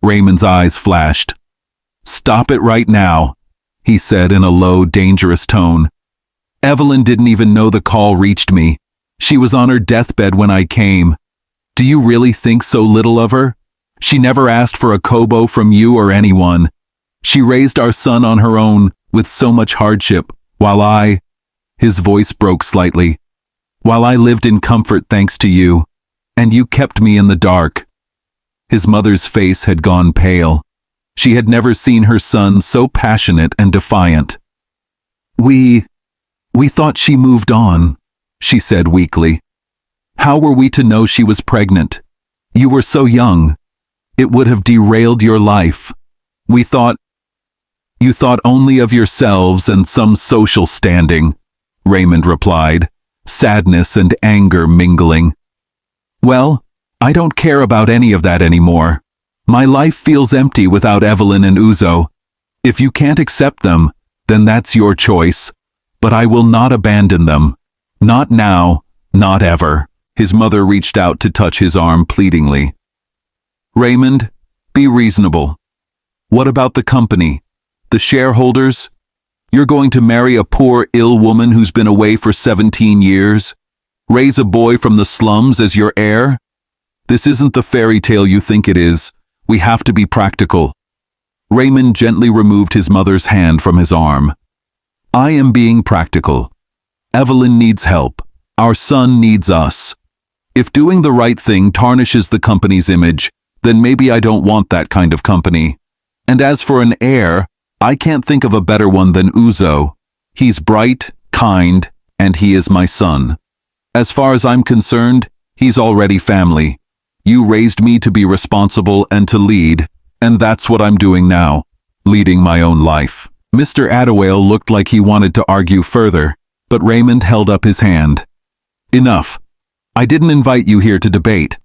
Raymond's eyes flashed. "Stop it right now," he said in a low, dangerous tone. "Evelyn didn't even know the call reached me. She was on her deathbed when I came. Do you really think so little of her? She never asked for a kobo from you or anyone. She raised our son on her own with so much hardship, while I—" his voice broke slightly, "while I lived in comfort thanks to you, and you kept me in the dark." His mother's face had gone pale. She had never seen her son so passionate and defiant. We thought she moved on," she said weakly. "How were we to know she was pregnant? You were so young. It would have derailed your life. We thought—" "You thought only of yourselves and some social standing," Raymond replied, sadness and anger mingling. "Well, I don't care about any of that anymore. My life feels empty without Evelyn and Uzo. If you can't accept them, then that's your choice. But I will not abandon them. Not now, not ever." His mother reached out to touch his arm pleadingly. "Raymond, be reasonable. What about the company? The shareholders? You're going to marry a poor, ill woman who's been away for 17 years? Raise a boy from the slums as your heir? This isn't the fairy tale you think it is. We have to be practical." Raymond gently removed his mother's hand from his arm. "I am being practical. Evelyn needs help. Our son needs us. If doing the right thing tarnishes the company's image, then maybe I don't want that kind of company. And as for an heir, I can't think of a better one than Uzo. He's bright, kind, and he is my son. As far as I'm concerned, he's already family. You raised me to be responsible and to lead, and that's what I'm doing now, leading my own life." Mr. Attawale looked like he wanted to argue further, but Raymond held up his hand. "Enough. I didn't invite you here to debate.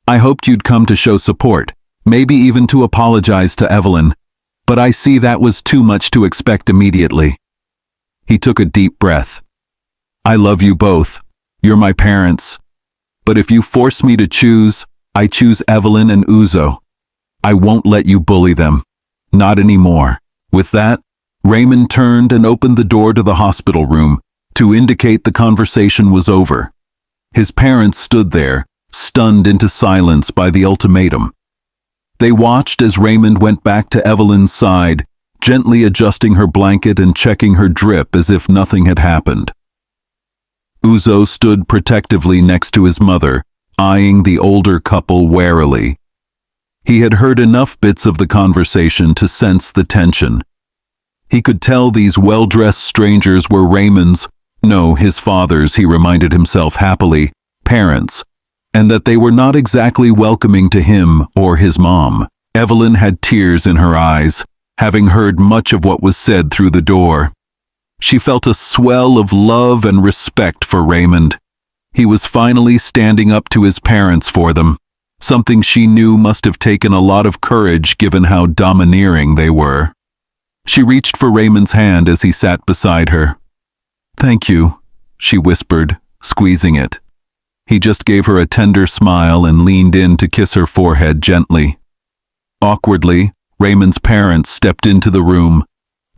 I hoped you'd come to show support, maybe even to apologize to Evelyn, but I see that was too much to expect immediately." He took a deep breath. "I love you both. You're my parents. But if you force me to choose, I choose Evelyn and Uzo. I won't let you bully them. Not anymore." With that, Raymond turned and opened the door to the hospital room to indicate the conversation was over. His parents stood there, stunned into silence by the ultimatum. They watched as Raymond went back to Evelyn's side, gently adjusting her blanket and checking her drip as if nothing had happened. Uzo stood protectively next to his mother, eyeing the older couple warily. He had heard enough bits of the conversation to sense the tension. He could tell these well-dressed strangers were Raymond's, no, his father's, he reminded himself happily, parents, and that they were not exactly welcoming to him or his mom. Evelyn had tears in her eyes, having heard much of what was said through the door. She felt a swell of love and respect for Raymond. He was finally standing up to his parents for them, something she knew must have taken a lot of courage given how domineering they were. She reached for Raymond's hand as he sat beside her. "Thank you," she whispered, squeezing it. He just gave her a tender smile and leaned in to kiss her forehead gently. Awkwardly, Raymond's parents stepped into the room.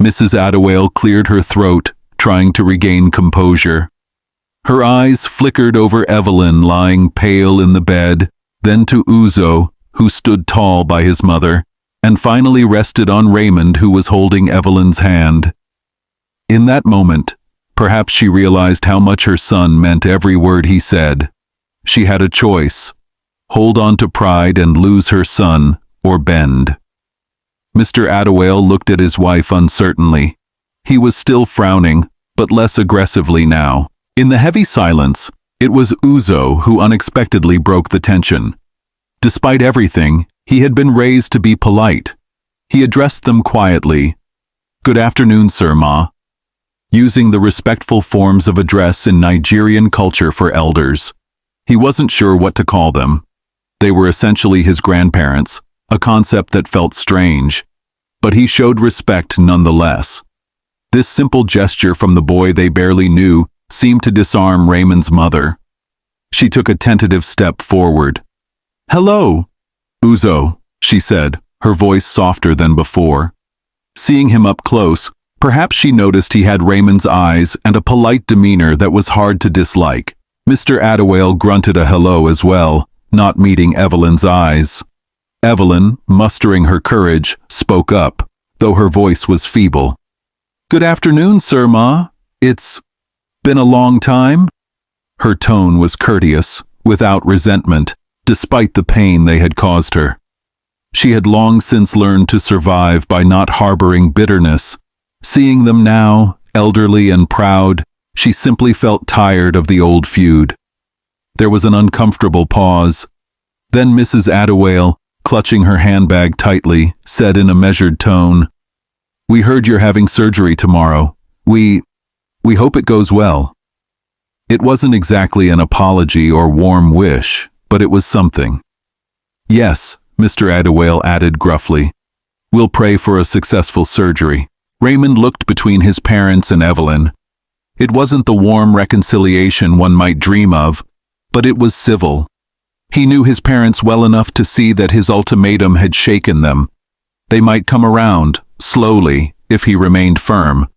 Mrs. Attawale cleared her throat, trying to regain composure. Her eyes flickered over Evelyn lying pale in the bed, then to Uzo, who stood tall by his mother, and finally rested on Raymond, who was holding Evelyn's hand. In that moment, perhaps she realized how much her son meant every word he said. She had a choice: hold on to pride and lose her son, or bend. Mr. Attawale looked at his wife uncertainly. He was still frowning, but less aggressively now. In the heavy silence, it was Uzo who unexpectedly broke the tension. Despite everything, he had been raised to be polite. He addressed them quietly. "Good afternoon, Sir Ma," using the respectful forms of address in Nigerian culture for elders. He wasn't sure what to call them. They were essentially his grandparents, a concept that felt strange, but he showed respect nonetheless. This simple gesture from the boy they barely knew seemed to disarm Raymond's mother. She took a tentative step forward. "Hello, Uzo," she said, her voice softer than before. Seeing him up close, perhaps she noticed he had Raymond's eyes and a polite demeanor that was hard to dislike. Mr. Attawale grunted a hello as well, not meeting Evelyn's eyes. Evelyn, mustering her courage, spoke up, though her voice was feeble. "Good afternoon, Sir Ma. It's been a long time?" Her tone was courteous, without resentment, despite the pain they had caused her. She had long since learned to survive by not harboring bitterness. Seeing them now, elderly and proud, she simply felt tired of the old feud. There was an uncomfortable pause. Then Mrs. Attawale, clutching her handbag tightly, said in a measured tone, "We heard you're having surgery tomorrow. We hope it goes well." It wasn't exactly an apology or warm wish, but it was something. "Yes," Mr. Attawale added gruffly. "We'll pray for a successful surgery." Raymond looked between his parents and Evelyn. It wasn't the warm reconciliation one might dream of, but it was civil. He knew his parents well enough to see that his ultimatum had shaken them. They might come around, slowly, if he remained firm.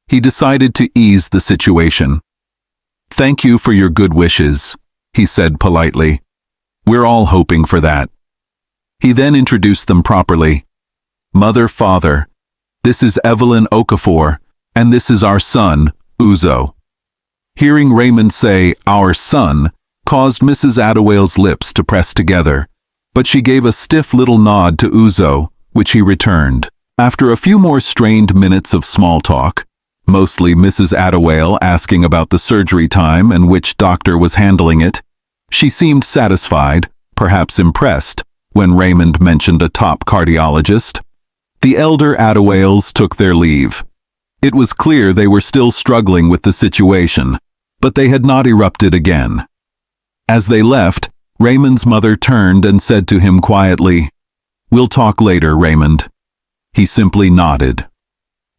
He decided to ease the situation. "Thank you for your good wishes," he said politely. "We're all hoping for that." He then introduced them properly. "Mother, father, this is Evelyn Okafor, and this is our son, Uzo." Hearing Raymond say, "our son," caused Mrs. Attawale's lips to press together, but she gave a stiff little nod to Uzo, which he returned. After a few more strained minutes of small talk, mostly Mrs. Attawale asking about the surgery time and which doctor was handling it, she seemed satisfied, perhaps impressed, when Raymond mentioned a top cardiologist. The elder Attawales took their leave. It was clear they were still struggling with the situation, but they had not erupted again. As they left, Raymond's mother turned and said to him quietly, "We'll talk later, Raymond." He simply nodded.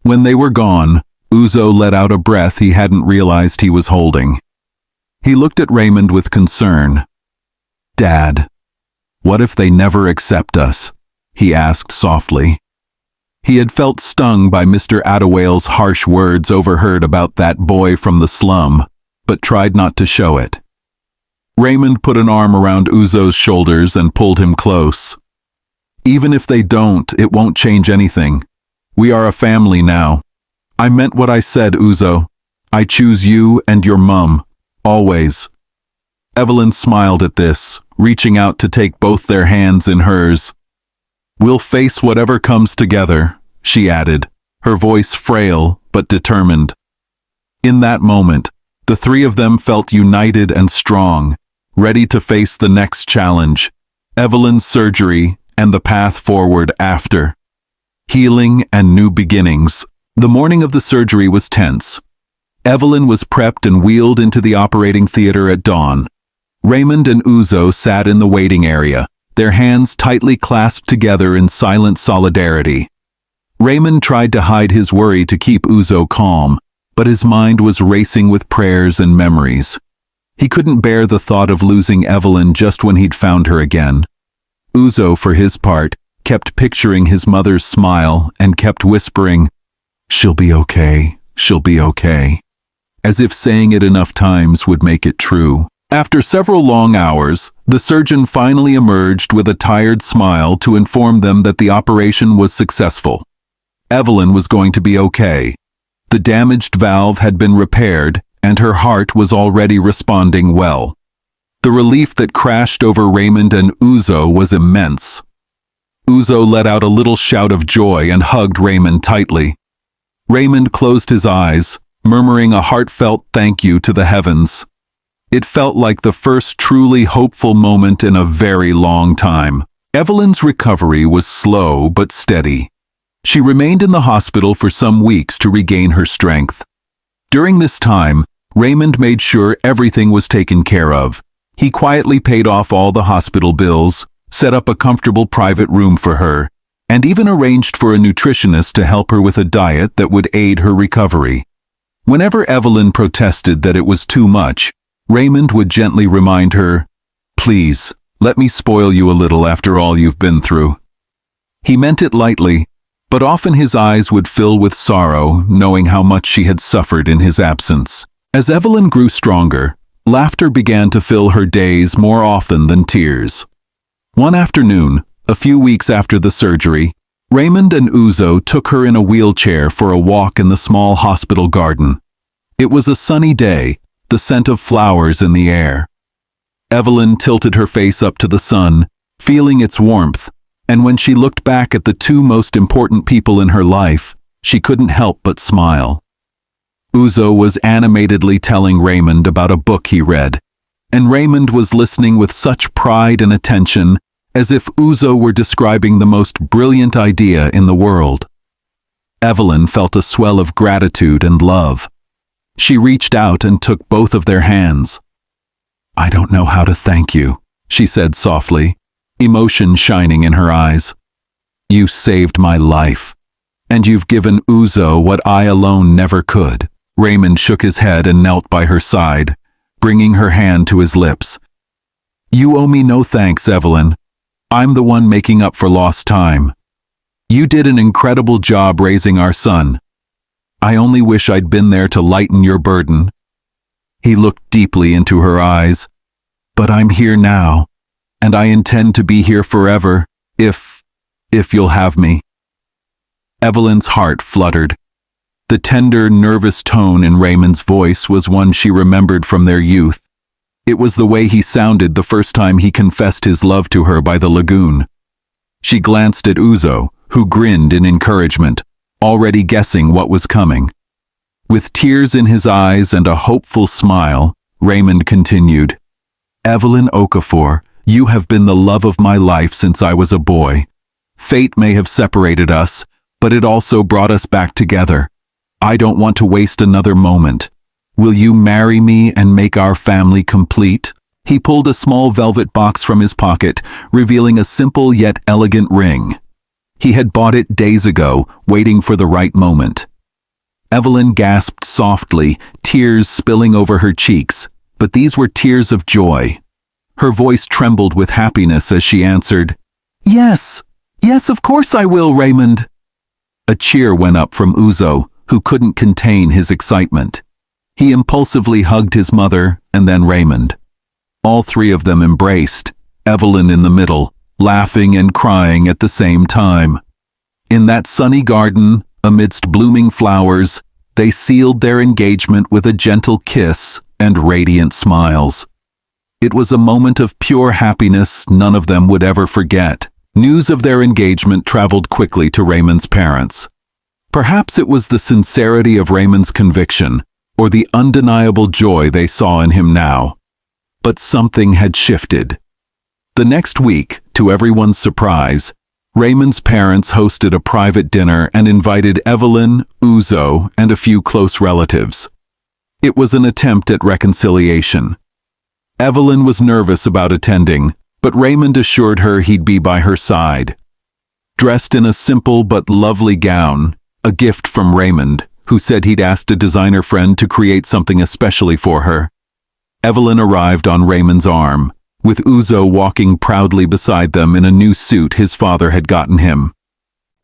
When they were gone, Uzo let out a breath he hadn't realized he was holding. He looked at Raymond with concern. "Dad, what if they never accept us?" he asked softly. He had felt stung by Mr. Attawale's harsh words overheard about that boy from the slum, but tried not to show it. Raymond put an arm around Uzo's shoulders and pulled him close. "Even if they don't, it won't change anything. We are a family now. I meant what I said, Uzo. I choose you and your mum, always." Evelyn smiled at this, reaching out to take both their hands in hers. "We'll face whatever comes together," she added, her voice frail but determined. In that moment, the three of them felt united and strong, ready to face the next challenge, Evelyn's surgery and the path forward after. Healing and new beginnings. The morning of the surgery was tense. Evelyn was prepped and wheeled into the operating theater at dawn. Raymond and Uzo sat in the waiting area, their hands tightly clasped together in silent solidarity. Raymond tried to hide his worry to keep Uzo calm, but his mind was racing with prayers and memories. He couldn't bear the thought of losing Evelyn just when he'd found her again. Uzo, for his part, kept picturing his mother's smile and kept whispering, "She'll be okay, she'll be okay," as if saying it enough times would make it true. After several long hours, the surgeon finally emerged with a tired smile to inform them that the operation was successful. Evelyn was going to be okay. The damaged valve had been repaired, and her heart was already responding well. The relief that crashed over Raymond and Uzo was immense. Uzo let out a little shout of joy and hugged Raymond tightly. Raymond closed his eyes, murmuring a heartfelt thank you to the heavens. It felt like the first truly hopeful moment in a very long time. Evelyn's recovery was slow but steady. She remained in the hospital for some weeks to regain her strength. During this time, Raymond made sure everything was taken care of. He quietly paid off all the hospital bills, set up a comfortable private room for her, and even arranged for a nutritionist to help her with a diet that would aid her recovery. Whenever Evelyn protested that it was too much, Raymond would gently remind her, "Please, let me spoil you a little after all you've been through." He meant it lightly, but often his eyes would fill with sorrow, knowing how much she had suffered in his absence. As Evelyn grew stronger, laughter began to fill her days more often than tears. One afternoon, a few weeks after the surgery, Raymond and Uzo took her in a wheelchair for a walk in the small hospital garden. It was a sunny day, the scent of flowers in the air. Evelyn tilted her face up to the sun, feeling its warmth, and when she looked back at the two most important people in her life, she couldn't help but smile. Uzo was animatedly telling Raymond about a book he read, and Raymond was listening with such pride and attention as if Uzo were describing the most brilliant idea in the world. Evelyn felt a swell of gratitude and love. She reached out and took both of their hands. "I don't know how to thank you," she said softly, emotion shining in her eyes. "You saved my life, and you've given Uzo what I alone never could." Raymond shook his head and knelt by her side, bringing her hand to his lips. "You owe me no thanks, Evelyn. I'm the one making up for lost time. You did an incredible job raising our son. I only wish I'd been there to lighten your burden." He looked deeply into her eyes. "But I'm here now, and I intend to be here forever, if you'll have me." Evelyn's heart fluttered. The tender, nervous tone in Raymond's voice was one she remembered from their youth. It was the way he sounded the first time he confessed his love to her by the lagoon. She glanced at Uzo, who grinned in encouragement, already guessing what was coming. With tears in his eyes and a hopeful smile, Raymond continued, "Evelyn Okafor, you have been the love of my life since I was a boy. Fate may have separated us, but it also brought us back together. I don't want to waste another moment. Will you marry me and make our family complete?" He pulled a small velvet box from his pocket, revealing a simple yet elegant ring. He had bought it days ago, waiting for the right moment. Evelyn gasped softly, tears spilling over her cheeks, but these were tears of joy. Her voice trembled with happiness as she answered, Yes, of course I will, Raymond." A cheer went up from Uzo, who couldn't contain his excitement. He impulsively hugged his mother and then Raymond. All three of them embraced, Evelyn in the middle, laughing and crying at the same time. In that sunny garden, amidst blooming flowers, they sealed their engagement with a gentle kiss and radiant smiles. It was a moment of pure happiness none of them would ever forget. News of their engagement traveled quickly to Raymond's parents. Perhaps it was the sincerity of Raymond's conviction, or the undeniable joy they saw in him now. But something had shifted. The next week, to everyone's surprise, Raymond's parents hosted a private dinner and invited Evelyn, Uzo, and a few close relatives. It was an attempt at reconciliation. Evelyn was nervous about attending, but Raymond assured her he'd be by her side. Dressed in a simple but lovely gown, a gift from Raymond, who said he'd asked a designer friend to create something especially for her, Evelyn arrived on Raymond's arm, with Uzo walking proudly beside them in a new suit his father had gotten him.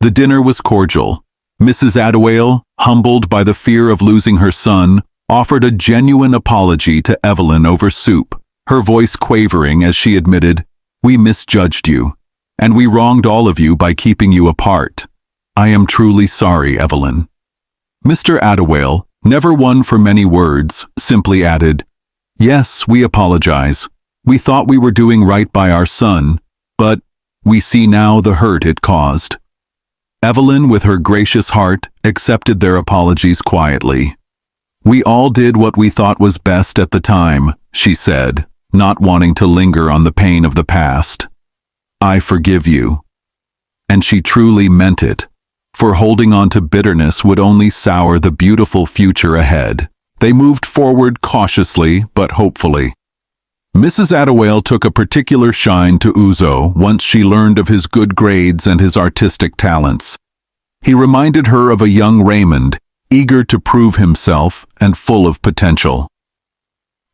The dinner was cordial. Mrs. Adewale, humbled by the fear of losing her son, offered a genuine apology to Evelyn over soup, her voice quavering as she admitted, "We misjudged you, and we wronged all of you by keeping you apart. I am truly sorry, Evelyn." Mr. Adewale, never one for many words, simply added, "Yes, we apologize. We thought we were doing right by our son, but we see now the hurt it caused." Evelyn, with her gracious heart, accepted their apologies quietly. "We all did what we thought was best at the time," she said, not wanting to linger on the pain of the past. "I forgive you." And she truly meant it, for holding on to bitterness would only sour the beautiful future ahead. They moved forward cautiously but hopefully. Mrs. Adewale took a particular shine to Uzo once she learned of his good grades and his artistic talents. He reminded her of a young Raymond, eager to prove himself and full of potential.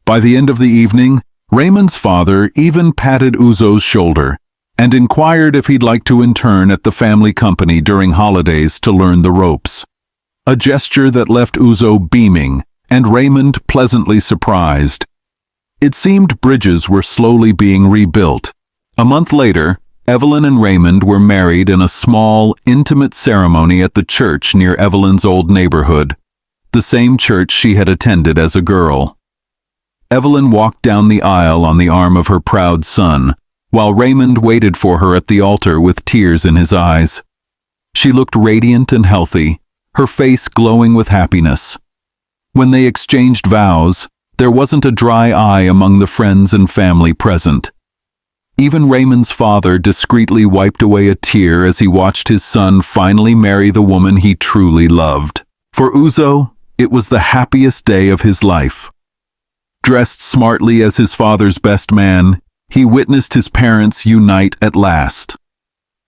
By the end of the evening, Raymond's father even patted Uzo's shoulder, and inquired if he'd like to intern at the family company during holidays to learn the ropes. A gesture that left Uzo beaming and Raymond pleasantly surprised. It seemed bridges were slowly being rebuilt. A month later, Evelyn and Raymond were married in a small, intimate ceremony at the church near Evelyn's old neighborhood, the same church she had attended as a girl. Evelyn walked down the aisle on the arm of her proud son, while Raymond waited for her at the altar with tears in his eyes. She looked radiant and healthy, her face glowing with happiness. When they exchanged vows, there wasn't a dry eye among the friends and family present. Even Raymond's father discreetly wiped away a tear as he watched his son finally marry the woman he truly loved. For Uzo, it was the happiest day of his life. Dressed smartly as his father's best man, he witnessed his parents unite at last.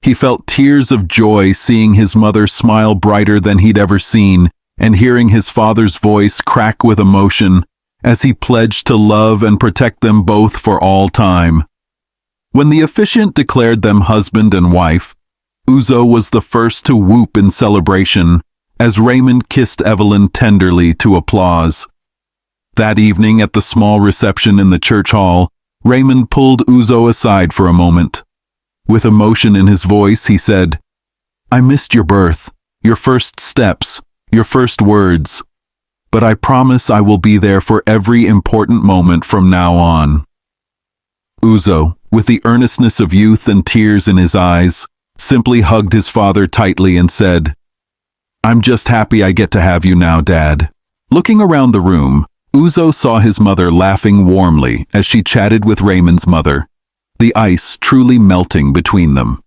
He felt tears of joy seeing his mother smile brighter than he'd ever seen, and hearing his father's voice crack with emotion as he pledged to love and protect them both for all time. When the officiant declared them husband and wife, Uzo was the first to whoop in celebration as Raymond kissed Evelyn tenderly to applause. That evening at the small reception in the church hall, Raymond pulled Uzo aside for a moment. With emotion in his voice, he said, "I missed your birth, your first steps, your first words, but I promise I will be there for every important moment from now on." Uzo, with the earnestness of youth and tears in his eyes, simply hugged his father tightly and said, "I'm just happy I get to have you now, Dad." Looking around the room, Uzo saw his mother laughing warmly as she chatted with Raymond's mother, the ice truly melting between them.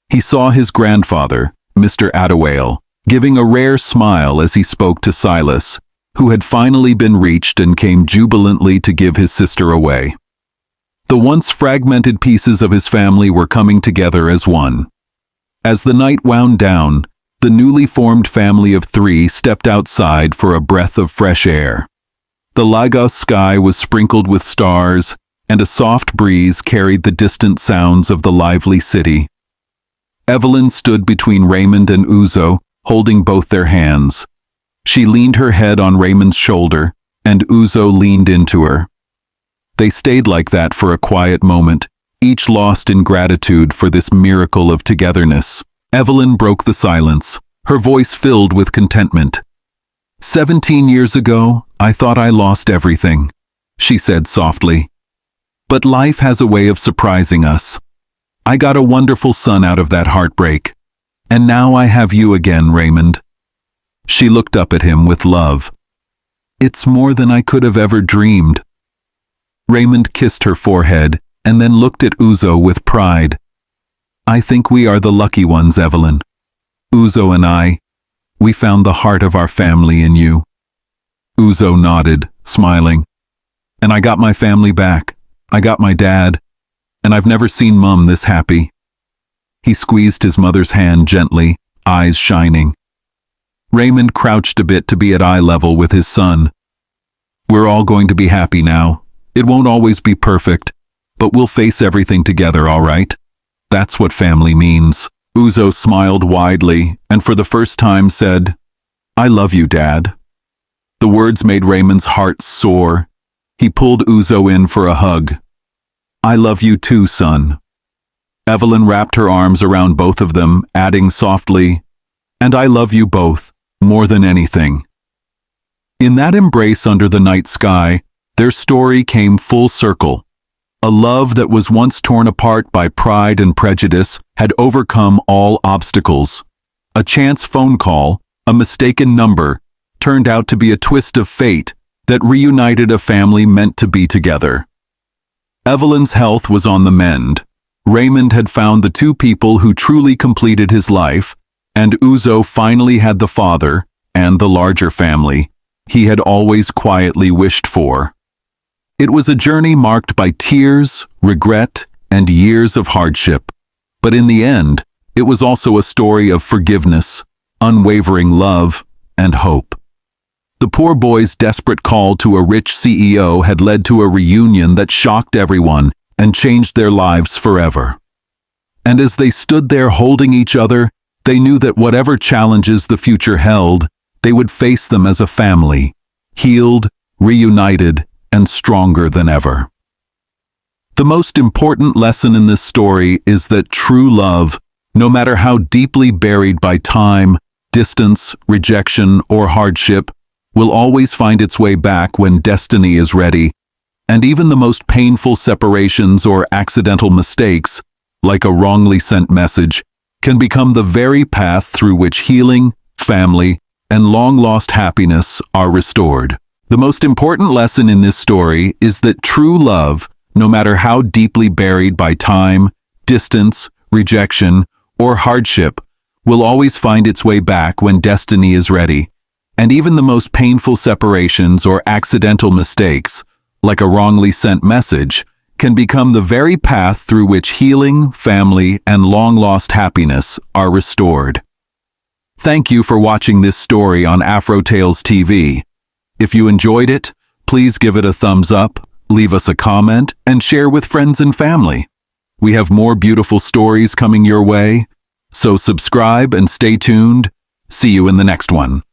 He saw his grandfather, Mr. Attawale, giving a rare smile as he spoke to Silas, who had finally been reached and came jubilantly to give his sister away. The once fragmented pieces of his family were coming together as one. As the night wound down, the newly formed family of 3 stepped outside for a breath of fresh air. The Lagos sky was sprinkled with stars, and a soft breeze carried the distant sounds of the lively city. Evelyn stood between Raymond and Uzo, holding both their hands. She leaned her head on Raymond's shoulder, and Uzo leaned into her. They stayed like that for a quiet moment, each lost in gratitude for this miracle of togetherness. Evelyn broke the silence, her voice filled with contentment. 17 years ago, I thought I lost everything, she said softly. But life has a way of surprising us. I got a wonderful son out of that heartbreak. And now I have you again, Raymond. She looked up at him with love. It's more than I could have ever dreamed. Raymond kissed her forehead and then looked at Uzo with pride. I think we are the lucky ones, Evelyn. Uzo and I, we found the heart of our family in you. Uzo nodded, smiling. And I got my family back. I got my dad. And I've never seen Mum this happy. He squeezed his mother's hand gently, eyes shining. Raymond crouched a bit to be at eye level with his son. We're all going to be happy now. It won't always be perfect, but we'll face everything together, all right? That's what family means. Uzo smiled widely and for the first time said, I love you, Dad. The words made Raymond's heart soar. He pulled Uzo in for a hug. I love you too, son. Evelyn wrapped her arms around both of them, adding softly, and I love you both, more than anything. In that embrace under the night sky, their story came full circle. A love that was once torn apart by pride and prejudice had overcome all obstacles. A chance phone call, a mistaken number, turned out to be a twist of fate that reunited a family meant to be together. Evelyn's health was on the mend. Raymond had found the 2 people who truly completed his life, and Uzo finally had the father, and the larger family, he had always quietly wished for. It was a journey marked by tears, regret, and years of hardship. But in the end, it was also a story of forgiveness, unwavering love, and hope. The poor boy's desperate call to a rich CEO had led to a reunion that shocked everyone and changed their lives forever. And as they stood there holding each other, they knew that whatever challenges the future held, they would face them as a family, healed, reunited, and stronger than ever. The most important lesson in this story is that true love, no matter how deeply buried by time, distance, rejection, or hardship, will always find its way back when destiny is ready, and even the most painful separations or accidental mistakes, like a wrongly sent message, can become the very path through which healing, family, and long-lost happiness are restored. The most important lesson in this story is that true love, no matter how deeply buried by time, distance, rejection, or hardship, will always find its way back when destiny is ready, and even the most painful separations or accidental mistakes, like a wrongly sent message, can become the very path through which healing, family, and long-lost happiness are restored. Thank you for watching this story on Afro Tales TV. If you enjoyed it, please give it a thumbs up, leave us a comment, and share with friends and family. We have more beautiful stories coming your way, so subscribe and stay tuned. See you in the next one.